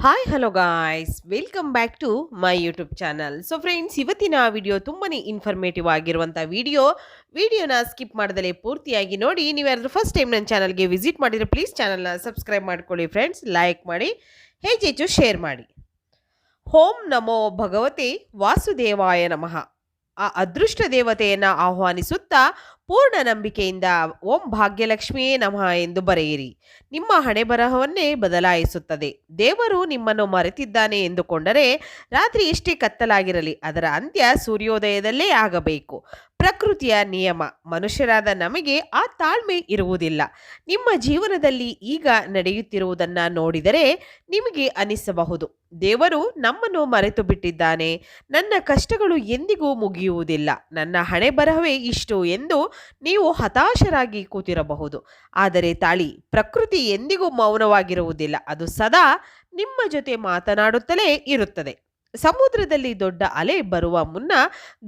Hi hello guys welcome back to my YouTube channel. So friends, ಇವತ್ತಿನ video ತುಂಬಾನೇ informative ಆಗಿರುವಂಥ ವಿಡಿಯೋನ skip ಮಾಡದಲೇ ಪೂರ್ತಿಯಾಗಿ ನೋಡಿ. ನೀವು ಯಾರಾದರೂ ಫಸ್ಟ್ ಟೈಮ್ ನನ್ನ ಚಾನಲ್ಗೆ ವಿಸಿಟ್ ಮಾಡಿದರೆ ಪ್ಲೀಸ್ ಚಾನಲ್ನ ಸಬ್ಸ್ಕ್ರೈಬ್ ಮಾಡ್ಕೊಳ್ಳಿ ಫ್ರೆಂಡ್ಸ್, ಲೈಕ್ ಮಾಡಿ, ಹೆಚ್ಚೆಚ್ಚು ಶೇರ್ ಮಾಡಿ. ಓಂ ನಮೋ ಭಗವತೆ ವಾಸುದೇವಾಯ ನಮಃ. ಆ ಅದೃಷ್ಟ ದೇವತೆಯನ್ನು ಆಹ್ವಾನಿಸುತ್ತಾ ಪೂರ್ಣ ನಂಬಿಕೆಯಿಂದ ಓಂ ಭಾಗ್ಯಲಕ್ಷ್ಮಿಯೇ ನಮಃ ಎಂದು ಬರೆಯಿರಿ. ನಿಮ್ಮ ಹಣೆ ಬರಹವನ್ನೇ ಬದಲಾಯಿಸುತ್ತದೆ. ದೇವರು ನಿಮ್ಮನ್ನು ಮರೆತಿದ್ದಾನೆ ಎಂದುಕೊಂಡರೆ ರಾತ್ರಿ ಎಷ್ಟೇ ಕತ್ತಲಾಗಿರಲಿ ಅದರ ಅಂತ್ಯ ಸೂರ್ಯೋದಯದಲ್ಲೇ ಆಗಬೇಕು. ಪ್ರಕೃತಿಯ ನಿಯಮ. ಮನುಷ್ಯರಾದ ನಮಗೆ ಆ ತಾಳ್ಮೆ ಇರುವುದಿಲ್ಲ. ನಿಮ್ಮ ಜೀವನದಲ್ಲಿ ಈಗ ನಡೆಯುತ್ತಿರುವುದನ್ನು ನೋಡಿದರೆ ನಿಮಗೆ ಅನಿಸಬಹುದು, ದೇವರು ನಮ್ಮನ್ನು ಮರೆತು ಬಿಟ್ಟಿದ್ದಾನೆ, ನನ್ನ ಕಷ್ಟಗಳು ಎಂದಿಗೂ ಮುಗಿಯುವುದಿಲ್ಲ, ನನ್ನ ಹಣೆ ಬರಹವೇ ಇಷ್ಟು ಎಂದು ನೀವು ಹತಾಶರಾಗಿ ಕೂತಿರಬಹುದು. ಆದರೆ ತಾಳಿ, ಪ್ರಕೃತಿ ಎಂದಿಗೂ ಮೌನವಾಗಿರುವುದಿಲ್ಲ. ಅದು ಸದಾ ನಿಮ್ಮ ಜೊತೆ ಮಾತನಾಡುತ್ತಲೇ ಇರುತ್ತದೆ. ಸಮುದ್ರದಲ್ಲಿ ದೊಡ್ಡ ಅಲೆ ಬರುವ ಮುನ್ನ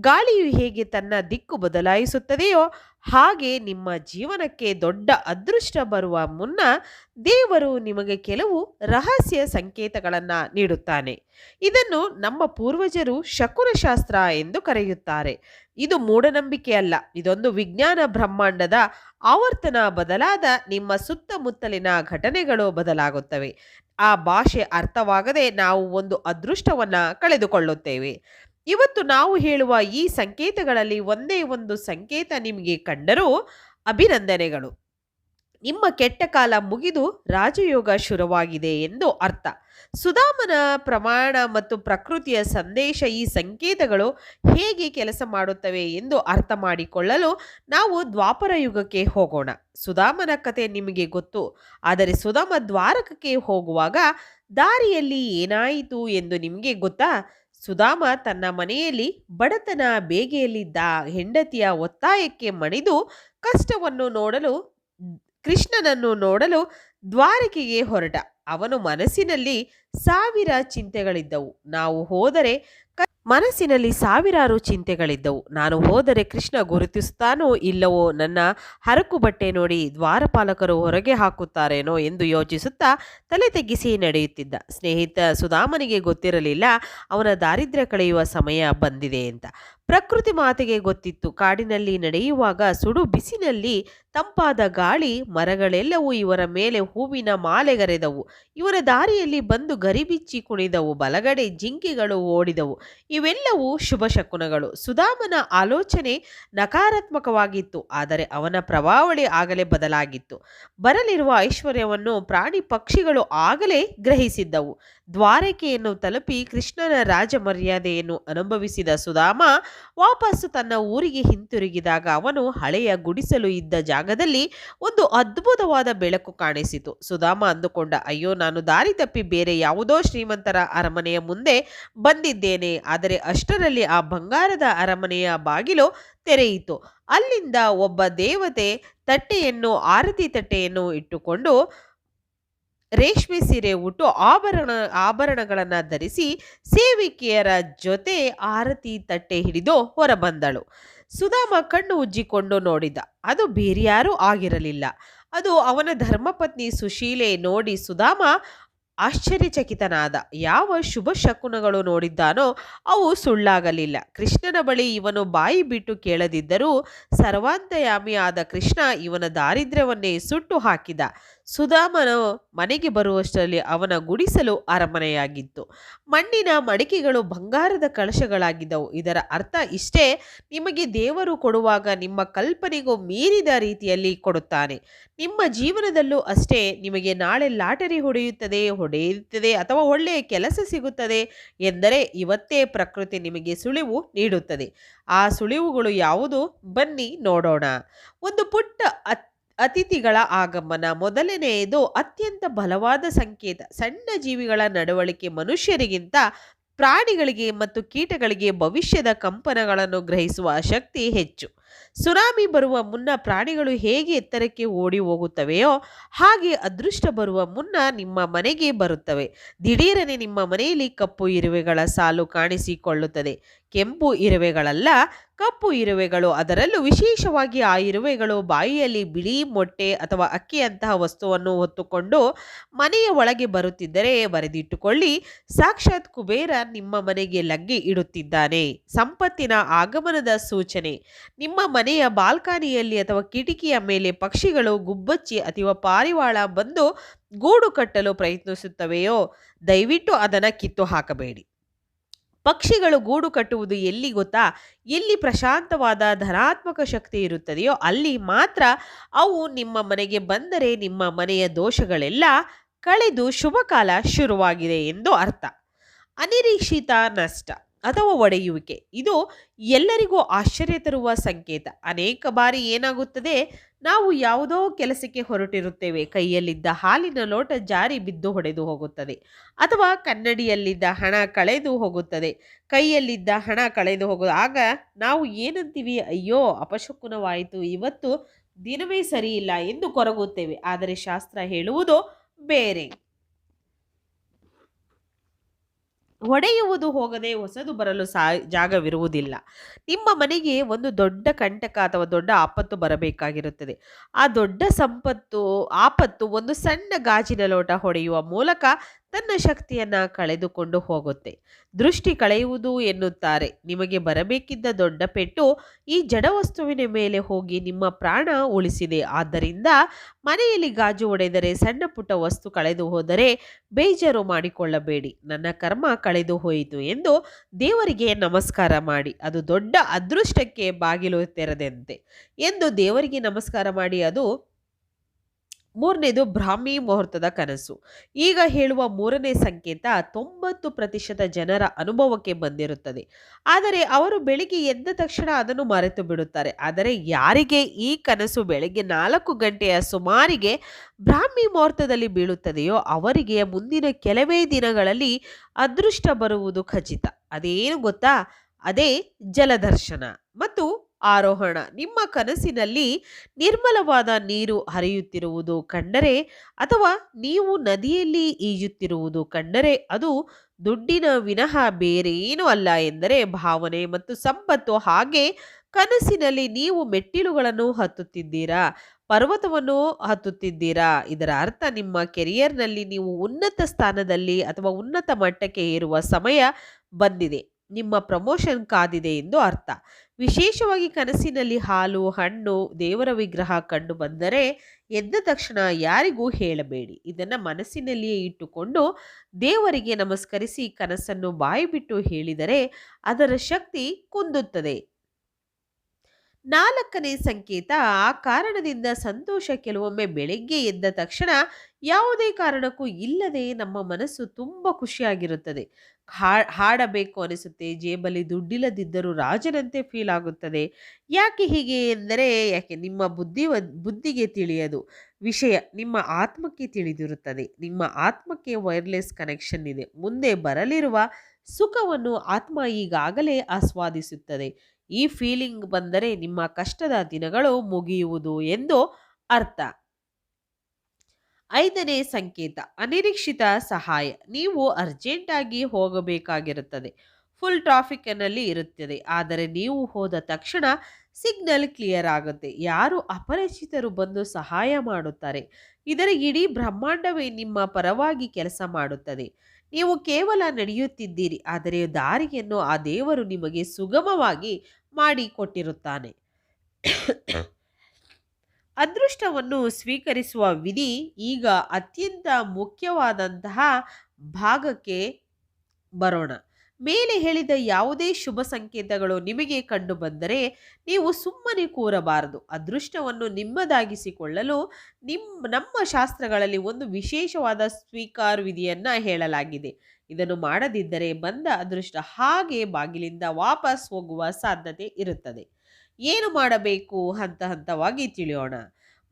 ಗಾಳಿಯು ಹೇಗೆ ತನ್ನ ದಿಕ್ಕು ಬದಲಾಯಿಸುತ್ತದೆಯೋ ಹಾಗೆ ನಿಮ್ಮ ಜೀವನಕ್ಕೆ ದೊಡ್ಡ ಅದೃಷ್ಟ ಬರುವ ಮುನ್ನ ದೇವರು ನಿಮಗೆ ಕೆಲವು ರಹಸ್ಯ ಸಂಕೇತಗಳನ್ನು ನೀಡುತ್ತಾನೆ. ಇದನ್ನು ನಮ್ಮ ಪೂರ್ವಜರು ಶಕುನಶಾಸ್ತ್ರ ಎಂದು ಕರೆಯುತ್ತಾರೆ. ಇದು ಮೂಢನಂಬಿಕೆ ಅಲ್ಲ, ಇದೊಂದು ವಿಜ್ಞಾನ. ಬ್ರಹ್ಮಾಂಡದ ಆವರ್ತನ ಬದಲಾದ ನಿಮ್ಮ ಸುತ್ತಮುತ್ತಲಿನ ಘಟನೆಗಳು ಬದಲಾಗುತ್ತವೆ. ಆ ಭಾಷೆ ಅರ್ಥವಾಗದೆ ನಾವು ಒಂದು ಅದೃಷ್ಟವನ್ನು ಕಳೆದುಕೊಳ್ಳುತ್ತೇವೆ. ಇವತ್ತು ನಾವು ಹೇಳುವ ಈ ಸಂಕೇತಗಳಲ್ಲಿ ಒಂದೇ ಒಂದು ಸಂಕೇತ ನಿಮಗೆ ಕಂಡರೂ ಅಭಿನಂದನೆಗಳು. ನಿಮ್ಮ ಕೆಟ್ಟ ಕಾಲ ಮುಗಿದು ರಾಜಯೋಗ ಶುರುವಾಗಿದೆ ಎಂದು ಅರ್ಥ. ಸುಧಾಮನ ಪ್ರಮಾಣ ಮತ್ತು ಪ್ರಕೃತಿಯ ಸಂದೇಶ. ಈ ಸಂಕೇತಗಳು ಹೇಗೆ ಕೆಲಸ ಮಾಡುತ್ತವೆ ಎಂದು ಅರ್ಥ ಮಾಡಿಕೊಳ್ಳಲು ನಾವು ದ್ವಾಪರ ಯುಗಕ್ಕೆ ಹೋಗೋಣ. ಸುಧಾಮನ ಕತೆ ನಿಮಗೆ ಗೊತ್ತು. ಆದರೆ ಸುಧಾಮ ದ್ವಾರಕಕ್ಕೆ ಹೋಗುವಾಗ ದಾರಿಯಲ್ಲಿ ಏನಾಯಿತು ಎಂದು ನಿಮಗೆ ಗೊತ್ತಾ? ಸುಧಾಮ ತನ್ನ ಮನೆಯಲ್ಲಿ ಬಡತನ ಬೇಗೆಯಲ್ಲಿದ್ದ ಹೆಂಡತಿಯ ಒತ್ತಾಯಕ್ಕೆ ಮಣಿದು ಕೃಷ್ಣನನ್ನು ನೋಡಲು ದ್ವಾರಕೆಗೆ ಹೊರಟ. ಅವನು ಮನಸ್ಸಿನಲ್ಲಿ ಸಾವಿರ ಚಿಂತೆಗಳಿದ್ದವು. ಮನಸ್ಸಿನಲ್ಲಿ ಸಾವಿರಾರು ಚಿಂತೆಗಳಿದ್ದವು. ನಾನು ಹೋದರೆ ಕೃಷ್ಣ ಗುರುತಿಸುತ್ತಾನೋ ಇಲ್ಲವೋ, ನನ್ನ ಹರಕು ಬಟ್ಟೆ ನೋಡಿ ದ್ವಾರಪಾಲಕರು ಹೊರಗೆ ಹಾಕುತ್ತಾರೇನೋ ಎಂದು ಯೋಚಿಸುತ್ತಾ ತಲೆ ತಗ್ಗಿಸಿ ನಡೆಯುತ್ತಿದ್ದ. ಸ್ನೇಹಿತ ಸುಧಾಮನಿಗೆ ಗೊತ್ತಿರಲಿಲ್ಲ ಅವನ ದಾರಿದ್ರ್ಯ ಕಳೆಯುವ ಸಮಯ ಬಂದಿದೆ ಅಂತ. ಪ್ರಕೃತಿ ಮಾತೆಗೆ ಗೊತ್ತಿತ್ತು. ಕಾಡಿನಲ್ಲಿ ನಡೆಯುವಾಗ ಸುಡು ಬಿಸಿನಲ್ಲಿ ತಂಪಾದ ಗಾಳಿ, ಮರಗಳೆಲ್ಲವೂ ಇವರ ಮೇಲೆ ಹೂವಿನ ಮಾಲೆಗರೆದವು. ಇವರ ದಾರಿಯಲ್ಲಿ ಬಂದು ಗರಿಬಿಚ್ಚಿ ಕುಣಿದವು. ಬಲಗಡೆ ಜಿಂಕೆಗಳು ಓಡಿದವು. ಇವೆಲ್ಲವೂ ಶುಭ ಶಕುನಗಳು. ಸುಧಾಮನ ಆಲೋಚನೆ ನಕಾರಾತ್ಮಕವಾಗಿತ್ತು, ಆದರೆ ಅವನ ಪ್ರಭಾವಳಿ ಆಗಲೇ ಬದಲಾಗಿತ್ತು. ಬರಲಿರುವ ಐಶ್ವರ್ಯವನ್ನು ಪ್ರಾಣಿ ಪಕ್ಷಿಗಳು ಆಗಲೇ ಗ್ರಹಿಸಿದ್ದವು. ದ್ವಾರಕೆಯನ್ನು ತಲುಪಿ ಕೃಷ್ಣನ ರಾಜ ಮರ್ಯಾದೆಯನ್ನು ಅನುಭವಿಸಿದ ಸುಧಾಮ ವಾಪಸ್ಸು ತನ್ನ ಊರಿಗೆ ಹಿಂತಿರುಗಿದಾಗ ಅವನು ಹಳೆಯ ಗುಡಿಸಲು ಇದ್ದ ಜಾಗದಲ್ಲಿ ಒಂದು ಅದ್ಭುತವಾದ ಬೆಳಕು ಕಾಣಿಸಿತು. ಸುಧಾಮ ಅಂದುಕೊಂಡ, ಅಯ್ಯೋ, ನಾನು ದಾರಿ ತಪ್ಪಿ ಬೇರೆ ಯಾವುದೋ ಶ್ರೀಮಂತರ ಅರಮನೆಯ ಮುಂದೆ ಬಂದಿದ್ದೇನೆ. ಆದರೆ ಅಷ್ಟರಲ್ಲಿ ಆ ಬಂಗಾರದ ಅರಮನೆಯ ಬಾಗಿಲು ತೆರೆಯಿತು. ಅಲ್ಲಿಂದ ಒಬ್ಬ ದೇವತೆ ಆರತಿ ತಟ್ಟೆಯನ್ನು ಇಟ್ಟುಕೊಂಡು ರೇಷ್ಮೆ ಸೀರೆ ಉಟ್ಟು ಆಭರಣಗಳನ್ನು ಧರಿಸಿ ಸೇವಿಕೆಯರ ಜೊತೆ ಆರತಿ ತಟ್ಟೆ ಹಿಡಿದು ಹೊರಬಂದಳು. ಸುಧಾಮ ಕಣ್ಣು ಉಜ್ಜಿಕೊಂಡು ನೋಡಿದ. ಅದು ಬೇರ್ಯಾರೂ ಆಗಿರಲಿಲ್ಲ, ಅದು ಅವನ ಧರ್ಮಪತ್ನಿ ಸುಶೀಲೆ. ನೋಡಿ ಸುಧಾಮ ಆಶ್ಚರ್ಯಚಕಿತನಾದ. ಯಾವ ಶುಭ ಶಕುನಗಳು ನೋಡಿದ್ದಾನೋ ಅವು ಸುಳ್ಳಾಗಲಿಲ್ಲ. ಕೃಷ್ಣನ ಬಳಿ ಇವನು ಬಾಯಿ ಬಿಟ್ಟು ಕೇಳದಿದ್ದರೂ ಸರ್ವಾಂತಯಾಮಿ ಆದ ಕೃಷ್ಣ ಇವನ ದಾರಿದ್ರ್ಯವನ್ನೇ ಸುಟ್ಟು ಹಾಕಿದ. ಸುಧಾಮನು ಮನೆಗೆ ಬರುವಷ್ಟರಲ್ಲಿ ಅವನ ಗುಡಿಸಲು ಅರಮನೆಯಾಗಿತ್ತು. ಮಣ್ಣಿನ ಮಡಿಕೆಗಳು ಬಂಗಾರದ ಕಳಶಗಳಾಗಿದ್ದವು. ಇದರ ಅರ್ಥ ಇಷ್ಟೇ, ನಿಮಗೆ ದೇವರು ಕೊಡುವಾಗ ನಿಮ್ಮ ಕಲ್ಪನೆಗೂ ಮೀರಿದ ರೀತಿಯಲ್ಲಿ ಕೊಡುತ್ತಾನೆ. ನಿಮ್ಮ ಜೀವನದಲ್ಲೂ ಅಷ್ಟೇ. ನಿಮಗೆ ನಾಳೆ ಲಾಟರಿ ಹೊಡೆಯುತ್ತದೆ ಅಥವಾ ಒಳ್ಳೆಯ ಕೆಲಸ ಸಿಗುತ್ತದೆ ಎಂದರೆ ಇವತ್ತೇ ಪ್ರಕೃತಿ ನಿಮಗೆ ಸುಳಿವು ನೀಡುತ್ತದೆ. ಆ ಸುಳಿವುಗಳು ಯಾವುದು? ಬನ್ನಿ ನೋಡೋಣ. ಒಂದು ಪುಟ್ಟ ಅತಿಥಿಗಳ ಆಗಮನ. ಮೊದಲನೆಯದು ಅತ್ಯಂತ ಬಲವಾದ ಸಂಕೇತ. ಸಣ್ಣ ಜೀವಿಗಳ ನಡವಳಿಕೆ ಮನುಷ್ಯರಿಗಿಂತ ಪ್ರಾಣಿಗಳಿಗೆ ಮತ್ತು ಕೀಟಗಳಿಗೆ ಭವಿಷ್ಯದ ಕಂಪನಗಳನ್ನು ಗ್ರಹಿಸುವ ಶಕ್ತಿ ಹೆಚ್ಚು. ಸುನಾಮಿ ಬರುವ ಮುನ್ನ ಪ್ರಾಣಿಗಳು ಹೇಗೆ ಎತ್ತರಕ್ಕೆ ಓಡಿ ಹೋಗುತ್ತವೆಯೋ ಹಾಗೆ ಅದೃಷ್ಟ ಬರುವ ಮುನ್ನ ನಿಮ್ಮ ಮನೆಗೆ ಬರುತ್ತವೆ. ದಿಢೀರನೆ ನಿಮ್ಮ ಮನೆಯಲ್ಲಿ ಕಪ್ಪು ಇರುವೆಗಳ ಸಾಲು ಕಾಣಿಸಿಕೊಳ್ಳುತ್ತದೆ. ಕೆಂಪು ಇರುವೆಗಳಲ್ಲ, ಕಪ್ಪು ಇರುವೆಗಳು. ಅದರಲ್ಲೂ ವಿಶೇಷವಾಗಿ ಆ ಇರುವೆಗಳು ಬಾಯಿಯಲ್ಲಿ ಬಿಳಿ ಮೊಟ್ಟೆ ಅಥವಾ ಅಕ್ಕಿಯಂತಹ ವಸ್ತುವನ್ನು ಹೊತ್ತುಕೊಂಡು ಮನೆಯ ಒಳಗೆ ಬರುತ್ತಿದ್ದರೆ ಬರೆದಿಟ್ಟುಕೊಳ್ಳಿ, ಸಾಕ್ಷಾತ್ ಕುಬೇರ ನಿಮ್ಮ ಮನೆಗೆ ಲಗ್ಗೆ ಇಡುತ್ತಿದ್ದಾನೆ. ಸಂಪತ್ತಿನ ಆಗಮನದ ಸೂಚನೆ. ನಿಮ್ಮ ಮನೆಯ ಬಾಲ್ಕನಿಯಲ್ಲಿ ಅಥವಾ ಕಿಟಕಿಯ ಮೇಲೆ ಪಕ್ಷಿಗಳು, ಗುಬ್ಬಚ್ಚಿ ಅಥವಾ ಪಾರಿವಾಳ ಬಂದು ಗೂಡು ಕಟ್ಟಲು ಪ್ರಯತ್ನಿಸುತ್ತವೆಯೋ ದಯವಿಟ್ಟು ಅದನ್ನು ಕಿತ್ತು ಹಾಕಬೇಡಿ. ಪಕ್ಷಿಗಳು ಗೂಡು ಕಟ್ಟುವುದು ಎಲ್ಲಿ ಗೊತ್ತಾ? ಎಲ್ಲಿ ಪ್ರಶಾಂತವಾದ ಧನಾತ್ಮಕ ಶಕ್ತಿ ಇರುತ್ತದೆಯೋ ಅಲ್ಲಿ ಮಾತ್ರ ಅವು ನಿಮ್ಮ ಮನೆಗೆ ಬಂದರೆ ನಿಮ್ಮ ಮನೆಯ ದೋಷಗಳೆಲ್ಲ ಕಳೆದು ಶುಭಕಾಲ ಶುರುವಾಗಿದೆ ಎಂದು ಅರ್ಥ. ಅನಿರೀಕ್ಷಿತ ನಷ್ಟ ಅಥವಾ ಒಡೆಯುವಿಕೆ, ಇದು ಎಲ್ಲರಿಗೂ ಆಶ್ಚರ್ಯ ತರುವ ಸಂಕೇತ. ಅನೇಕ ಬಾರಿ ಏನಾಗುತ್ತದೆ, ನಾವು ಯಾವುದೋ ಕೆಲಸಕ್ಕೆ ಹೊರಟಿರುತ್ತೇವೆ, ಕೈಯಲ್ಲಿದ್ದ ಹಾಲಿನ ಲೋಟ ಜಾರಿ ಬಿದ್ದು ಹೊಡೆದು ಹೋಗುತ್ತದೆ, ಅಥವಾ ಕನ್ನಡಿಯಲ್ಲಿದ್ದ ಹಣ ಕಳೆದು ಹೋಗುತ್ತದೆ. ಕೈಯಲ್ಲಿದ್ದ ಹಣ ಕಳೆದು ಆಗ ನಾವು ಏನಂತೀವಿ, ಅಯ್ಯೋ ಅಪಶಕುನವಾಯಿತು, ಇವತ್ತು ದಿನವೇ ಸರಿಯಿಲ್ಲ ಎಂದು ಕೊರಗುತ್ತೇವೆ. ಆದರೆ ಶಾಸ್ತ್ರ ಹೇಳುವುದು ಬೇರೆ. ಒಡೆಯುವುದು ಹೋಗದೆ ಹೊಸದು ಬರಲು ಜಾಗವಿರುವುದಿಲ್ಲ. ನಿಮ್ಮ ಮನೆಗೆ ಒಂದು ದೊಡ್ಡ ಕಂಟಕ ಅಥವಾ ದೊಡ್ಡ ಆಪತ್ತು ಬರಬೇಕಾಗಿರುತ್ತದೆ. ಆ ದೊಡ್ಡ ಆಪತ್ತು ಒಂದು ಸಣ್ಣ ಗಾಜಿನ ಲೋಟ ಹೊಡೆಯುವ ಮೂಲಕ ತನ್ನ ಶಕ್ತಿಯನ್ನು ಕಳೆದುಕೊಂಡು ಹೋಗುತ್ತೆ. ದೃಷ್ಟಿ ಕಳೆಯುವುದು ಎನ್ನುತ್ತಾರೆ. ನಿಮಗೆ ಬರಬೇಕಿದ್ದ ದೊಡ್ಡ ಪೆಟ್ಟು ಈ ಜಡವಸ್ತುವಿನ ಮೇಲೆ ಹೋಗಿ ನಿಮ್ಮ ಪ್ರಾಣ ಉಳಿಸಿದೆ. ಆದ್ದರಿಂದ ಮನೆಯಲ್ಲಿ ಗಾಜು ಒಡೆದರೆ, ಸಣ್ಣ ಪುಟ್ಟ ವಸ್ತು ಕಳೆದು ಹೋದರೆ ಬೇಜಾರು ಮಾಡಿಕೊಳ್ಳಬೇಡಿ. ನನ್ನ ಕರ್ಮ ಕಳೆದು ಹೋಯಿತು ಎಂದು ದೇವರಿಗೆ ನಮಸ್ಕಾರ ಮಾಡಿ, ಅದು ದೊಡ್ಡ ಅದೃಷ್ಟಕ್ಕೆ ಬಾಗಿಲು ತೆರೆದಂತೆ ಎಂದು ದೇವರಿಗೆ ನಮಸ್ಕಾರ ಮಾಡಿ. ಅದು ಮೂರನೇದು ಬ್ರಾಹ್ಮಿ ಮುಹೂರ್ತದ ಕನಸು. ಈಗ ಹೇಳುವ ಮೂರನೇ ಸಂಕೇತ 90% ಜನರ ಅನುಭವಕ್ಕೆ ಬಂದಿರುತ್ತದೆ. ಆದರೆ ಅವರು ಬೆಳಿಗ್ಗೆ ಎದ್ದ ತಕ್ಷಣ ಅದನ್ನು ಮರೆತು ಬಿಡುತ್ತಾರೆ. ಆದರೆ ಯಾರಿಗೆ ಈ ಕನಸು ಬೆಳಗ್ಗೆ 4 ಗಂಟೆಯ ಸುಮಾರಿಗೆ ಬ್ರಾಹ್ಮಿ ಮುಹೂರ್ತದಲ್ಲಿ ಬೀಳುತ್ತದೆಯೋ ಅವರಿಗೆ ಮುಂದಿನ ಕೆಲವೇ ದಿನಗಳಲ್ಲಿ ಅದೃಷ್ಟ ಬರುವುದು ಖಚಿತ. ಅದೇನು ಗೊತ್ತಾ? ಅದೇ ಜಲದರ್ಶನ ಮತ್ತು ಆರೋಹಣ. ನಿಮ್ಮ ಕನಸಿನಲ್ಲಿ ನಿರ್ಮಲವಾದ ನೀರು ಹರಿಯುತ್ತಿರುವುದು ಕಂಡರೆ ಅಥವಾ ನೀವು ನದಿಯಲ್ಲಿ ಈಜುತ್ತಿರುವುದು ಕಂಡರೆ ಅದು ದುಡ್ಡಿನ ವಿನಃ ಬೇರೇನೂ ಅಲ್ಲ ಎಂದರೆ ಭಾವನೆ ಮತ್ತು ಸಂಪತ್ತು. ಹಾಗೆ ಕನಸಿನಲ್ಲಿ ನೀವು ಮೆಟ್ಟಿಲುಗಳನ್ನು ಹತ್ತುತ್ತಿದ್ದೀರಾ, ಪರ್ವತವನ್ನು ಹತ್ತುತ್ತಿದ್ದೀರಾ. ಇದರ ಅರ್ಥ ನಿಮ್ಮ ಕೆರಿಯರ್ನಲ್ಲಿ ನೀವು ಉನ್ನತ ಸ್ಥಾನದಲ್ಲಿ ಅಥವಾ ಉನ್ನತ ಮಟ್ಟಕ್ಕೆ ಏರುವ ಸಮಯ ಬಂದಿದೆ. ನಿಮ್ಮ ಪ್ರಮೋಷನ್ ಕಾದಿದೆ ಎಂದು ಅರ್ಥ. ವಿಶೇಷವಾಗಿ ಕನಸಿನಲ್ಲಿ ಹಾಲು, ಹಣ್ಣು, ದೇವರ ವಿಗ್ರಹ ಕಂಡು ಬಂದರೆ ಎದ್ದ ತಕ್ಷಣ ಯಾರಿಗೂ ಹೇಳಬೇಡಿ. ಇದನ್ನು ಮನಸ್ಸಿನಲ್ಲಿಯೇ ಇಟ್ಟುಕೊಂಡು ದೇವರಿಗೆ ನಮಸ್ಕರಿಸಿ ಕನಸನ್ನು ಬಾಯಿಬಿಟ್ಟು ಹೇಳಿದರೆ ಅದರ ಶಕ್ತಿ ಕುಂದುತ್ತದೆ. 4ನೇ ಸಂಕೇತ ಆ ಕಾರಣದಿಂದ ಸಂತೋಷ. ಕೆಲವೊಮ್ಮೆ ಬೆಳಗ್ಗೆ ಎದ್ದ ತಕ್ಷಣ ಯಾವುದೇ ಕಾರಣಕ್ಕೂ ಇಲ್ಲದೆ ನಮ್ಮ ಮನಸ್ಸು ತುಂಬ ಖುಷಿಯಾಗಿರುತ್ತದೆ. ಹಾಡಬೇಕು ಅನಿಸುತ್ತೆ, ಜೇಬಲ್ಲಿ ದುಡ್ಡಿಲ್ಲದಿದ್ದರೂ ರಾಜನಂತೆ ಫೀಲ್ ಆಗುತ್ತದೆ. ಯಾಕೆ ಹೀಗೆ ಎಂದರೆ, ಯಾಕೆ ನಿಮ್ಮ ಬುದ್ಧಿಗೆ ತಿಳಿಯದು ವಿಷಯ ನಿಮ್ಮ ಆತ್ಮಕ್ಕೆ ತಿಳಿದಿರುತ್ತದೆ. ನಿಮ್ಮ ಆತ್ಮಕ್ಕೆ ವೈರ್ಲೆಸ್ ಕನೆಕ್ಷನ್ ಇದೆ. ಮುಂದೆ ಬರಲಿರುವ ಸುಖವನ್ನು ಆತ್ಮ ಈಗಾಗಲೇ ಆಸ್ವಾದಿಸುತ್ತದೆ. ಈ ಫೀಲಿಂಗ್ ಬಂದರೆ ನಿಮ್ಮ ಕಷ್ಟದ ದಿನಗಳು ಮುಗಿಯುವುದು ಎಂದು ಅರ್ಥ. 5ನೇ ಸಂಕೇತ ಅನಿರೀಕ್ಷಿತ ಸಹಾಯ. ನೀವು ಅರ್ಜೆಂಟಾಗಿ ಹೋಗಬೇಕಾಗಿರುತ್ತದೆ. ಫುಲ್ ಟ್ರಾಫಿಕ್ನಲ್ಲಿ ಇರುತ್ತದೆ. ಆದರೆ ನೀವು ಹೋದ ತಕ್ಷಣ ಸಿಗ್ನಲ್ ಕ್ಲಿಯರ್ ಆಗುತ್ತೆ. ಯಾರು ಅಪರಿಚಿತರು ಬಂದು ಸಹಾಯ ಮಾಡುತ್ತಾರೆ. ಇದರ ಇಡೀ ಬ್ರಹ್ಮಾಂಡವೇ ನಿಮ್ಮ ಪರವಾಗಿ ಕೆಲಸ ಮಾಡುತ್ತದೆ. ನೀವು ಕೇವಲ ನಡೆಯುತ್ತಿದ್ದೀರಿ, ಆದರೆ ದಾರಿಯನ್ನು ಆ ದೇವರು ನಿಮಗೆ ಸುಗಮವಾಗಿ ಮಾಡಿಕೊಟ್ಟಿರುತ್ತಾನೆ. ಅದೃಷ್ಟವನ್ನು ಸ್ವೀಕರಿಸುವ ವಿಧಿ. ಈಗ ಅತ್ಯಂತ ಮುಖ್ಯವಾದಂತಹ ಭಾಗಕ್ಕೆ ಬರೋಣ. ಮೇಲೆ ಹೇಳಿದ ಯಾವುದೇ ಶುಭ ಸಂಕೇತಗಳು ನಿಮಗೆ ಕಂಡು ಬಂದರೆ ನೀವು ಸುಮ್ಮನೆ ಕೂರಬಾರದು. ಅದೃಷ್ಟವನ್ನು ನಿಮ್ಮದಾಗಿಸಿಕೊಳ್ಳಲು ನಮ್ಮ ಶಾಸ್ತ್ರಗಳಲ್ಲಿ ಒಂದು ವಿಶೇಷವಾದ ಸ್ವೀಕಾರ ವಿಧಿಯನ್ನು ಹೇಳಲಾಗಿದೆ. ಇದನ್ನು ಮಾಡದಿದ್ದರೆ ಬಂದ ಅದೃಷ್ಟ ಹಾಗೆ ಬಾಗಿಲಿಂದ ವಾಪಸ್ ಹೋಗುವ ಸಾಧ್ಯತೆ ಇರುತ್ತದೆ. ಏನು ಮಾಡಬೇಕು ಹಂತ ಹಂತವಾಗಿ ತಿಳಿಯೋಣ.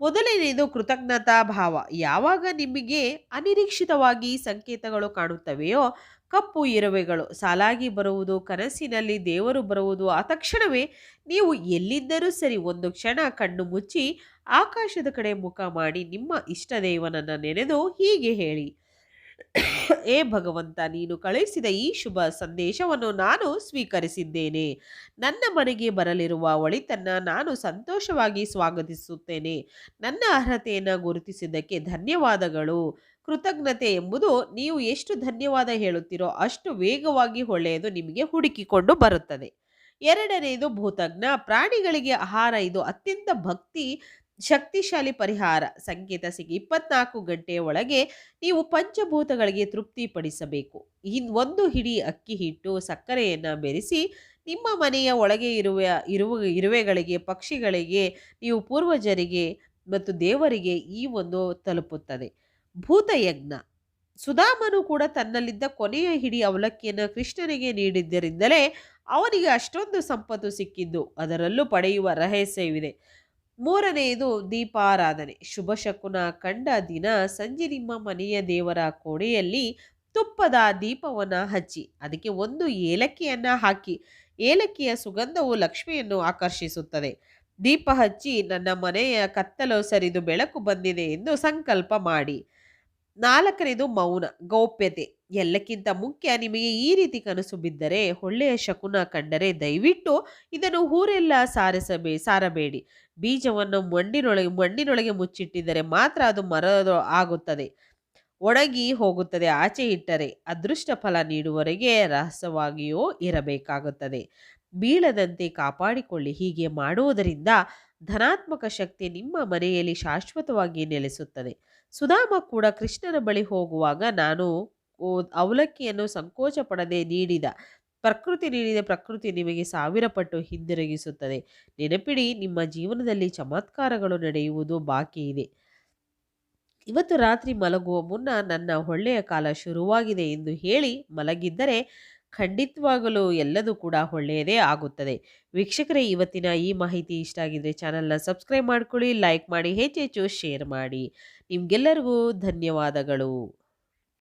ಮೊದಲನೆಯದು ಕೃತಜ್ಞತಾ ಭಾವ. ಯಾವಾಗ ನಿಮಗೆ ಅನಿರೀಕ್ಷಿತವಾಗಿ ಸಂಕೇತಗಳು ಕಾಣುತ್ತವೆಯೋ ಕಪ್ಪು ಇರುವೆಗಳು ಸಾಲಾಗಿ ಬರುವುದು, ಕನಸಿನಲ್ಲಿ ದೇವರು ಬರುವುದು. ಆ ತಕ್ಷಣವೇ ನೀವು ಎಲ್ಲಿದ್ದರೂ ಸರಿ ಒಂದು ಕ್ಷಣ ಕಣ್ಣು ಮುಚ್ಚಿ ಆಕಾಶದ ಕಡೆ ಮುಖ ಮಾಡಿ ನಿಮ್ಮ ಇಷ್ಟ ದೇವನನ್ನ ನೆನೆದು ಹೀಗೆ ಹೇಳಿ: ಏ ಭಗವಂತ, ನೀನು ಕಳುಹಿಸಿದ ಈ ಶುಭ ಸಂದೇಶವನ್ನು ನಾನು ಸ್ವೀಕರಿಸಿದ್ದೇನೆ. ನನ್ನ ಮನೆಗೆ ಬರಲಿರುವ ಒಳಿತನ್ನ ನಾನು ಸಂತೋಷವಾಗಿ ಸ್ವಾಗತಿಸುತ್ತೇನೆ. ನನ್ನ ಅರ್ಹತೆಯನ್ನು ಗುರುತಿಸಿದ್ದಕ್ಕೆ ಧನ್ಯವಾದಗಳು. ಕೃತಜ್ಞತೆ ಎಂಬುದು ನೀವು ಎಷ್ಟು ಧನ್ಯವಾದ ಹೇಳುತ್ತೀರೋ ಅಷ್ಟು ವೇಗವಾಗಿ ಒಳ್ಳೆಯದು ನಿಮಗೆ ಹುಡುಕಿಕೊಂಡು ಬರುತ್ತದೆ. ಎರಡನೆಯದು ಭೂತಜ್ಞ. ಪ್ರಾಣಿಗಳಿಗೆ ಆಹಾರ. ಇದು ಅತ್ಯಂತ ಶಕ್ತಿಶಾಲಿ ಪರಿಹಾರ. ಸಂಕೇತ ಸಿಗಿ 24 ಗಂಟೆಯ ಒಳಗೆ ನೀವು ಪಂಚಭೂತಗಳಿಗೆ ತೃಪ್ತಿಪಡಿಸಬೇಕು. ಒಂದು ಹಿಡಿ ಅಕ್ಕಿ ಹಿಟ್ಟು, ಸಕ್ಕರೆಯನ್ನು ಬೆರೆಸಿ ನಿಮ್ಮ ಮನೆಯ ಒಳಗೆ ಇರುವೆಗಳಿಗೆ, ಪಕ್ಷಿಗಳಿಗೆ, ನೀವು ಪೂರ್ವಜರಿಗೆ ಮತ್ತು ದೇವರಿಗೆ ಈ ಒಂದು ತಲುಪುತ್ತದೆ. ಭೂತಯಜ್ಞ. ಸುಧಾಮನು ಕೂಡ ತನ್ನಲ್ಲಿದ್ದ ಕೊನೆಯ ಹಿಡಿ ಅವಲಕ್ಕಿಯನ್ನು ಕೃಷ್ಣನಿಗೆ ನೀಡಿದ್ದರಿಂದಲೇ ಅವನಿಗೆ ಅಷ್ಟೊಂದು ಸಂಪತ್ತು ಸಿಕ್ಕಿದ್ದು. ಅದರಲ್ಲೂ ಪಡೆಯುವ ರಹಸ್ಯವಿದೆ. ಮೂರನೆಯದು ದೀಪಾರಾಧನೆ. ಶುಭ ಶಕುನ ಕಂಡ ದಿನ ಸಂಜೆ ನಿಮ್ಮ ಮನೆಯ ದೇವರ ಕೋಣೆಯಲ್ಲಿ ತುಪ್ಪದ ದೀಪವನ್ನು ಹಚ್ಚಿ ಅದಕ್ಕೆ ಒಂದು ಏಲಕ್ಕಿಯನ್ನು ಹಾಕಿ. ಏಲಕ್ಕಿಯ ಸುಗಂಧವು ಲಕ್ಷ್ಮಿಯನ್ನು ಆಕರ್ಷಿಸುತ್ತದೆ. ದೀಪ ಹಚ್ಚಿ ನನ್ನ ಮನೆಯ ಕತ್ತಲು ಸರಿದು ಬೆಳಕು ಬಂದಿದೆ ಎಂದು ಸಂಕಲ್ಪ ಮಾಡಿ. ನಾಲ್ಕನೇದು ಮೌನ, ಗೌಪ್ಯತೆ. ಎಲ್ಲಕ್ಕಿಂತ ಮುಖ್ಯ, ನಿಮಗೆ ಈ ರೀತಿ ಕನಸು ಬಿದ್ದರೆ, ಒಳ್ಳೆಯ ಶಕುನ ಕಂಡರೆ ದಯವಿಟ್ಟು ಇದನ್ನು ಊರೆಲ್ಲ ಸಾರಬೇಡಿ. ಬೀಜವನ್ನು ಮಣ್ಣಿನೊಳಗೆ ಮುಚ್ಚಿಟ್ಟಿದ್ದರೆ ಮಾತ್ರ ಅದು ಮರ ಆಗುತ್ತದೆ, ಒಣಗಿ ಹೋಗುತ್ತದೆ. ಆಚೆ ಇಟ್ಟರೆ ಅದೃಷ್ಟ ಫಲ ನೀಡುವವರೆಗೆ ರಹಸ್ಯವಾಗಿಯೂ ಇರಬೇಕಾಗುತ್ತದೆ. ಬೀಳದಂತೆ ಕಾಪಾಡಿಕೊಳ್ಳಿ. ಹೀಗೆ ಮಾಡುವುದರಿಂದ ಧನಾತ್ಮಕ ಶಕ್ತಿ ನಿಮ್ಮ ಮನೆಯಲ್ಲಿ ಶಾಶ್ವತವಾಗಿ ನೆಲೆಸುತ್ತದೆ. ಸುಧಾಮ ಕೂಡ ಕೃಷ್ಣನ ಬಳಿ ಹೋಗುವಾಗ ನಾನು ಅವಲಕ್ಕಿಯನ್ನು ಸಂಕೋಚ ಪಡದೆ ನೀಡಿದ ಪ್ರಕೃತಿ ನಿಮಗೆ 1000 ಪಟ್ಟು ಹಿಂದಿರುಗಿಸುತ್ತದೆ. ನೆನಪಿಡಿ, ನಿಮ್ಮ ಜೀವನದಲ್ಲಿ ಚಮತ್ಕಾರಗಳು ನಡೆಯುವುದು ಬಾಕಿ ಇದೆ. ಇವತ್ತು ರಾತ್ರಿ ಮಲಗುವ ಮುನ್ನ ನನ್ನ ಒಳ್ಳೆಯ ಕಾಲ ಶುರುವಾಗಿದೆ ಎಂದು ಹೇಳಿ ಮಲಗಿದ್ದರೆ ಖಂಡಿತವಾಗಲೂ ಎಲ್ಲದೂ ಕೂಡ ಒಳ್ಳೆಯದೇ ಆಗುತ್ತದೆ. ವೀಕ್ಷಕರೇ, ಇವತ್ತಿನ ಈ ಮಾಹಿತಿ ಇಷ್ಟ ಆಗಿದ್ರೆ ಚಾನಲ್ನ ಸಬ್ಸ್ಕ್ರೈಬ್ ಮಾಡ್ಕೊಳ್ಳಿ, ಲೈಕ್ ಮಾಡಿ, ಹೆಚ್ಚೆಚ್ಚು ಶೇರ್ ಮಾಡಿ. ನಿಮ್ಗೆಲ್ಲರಿಗೂ ಧನ್ಯವಾದಗಳು.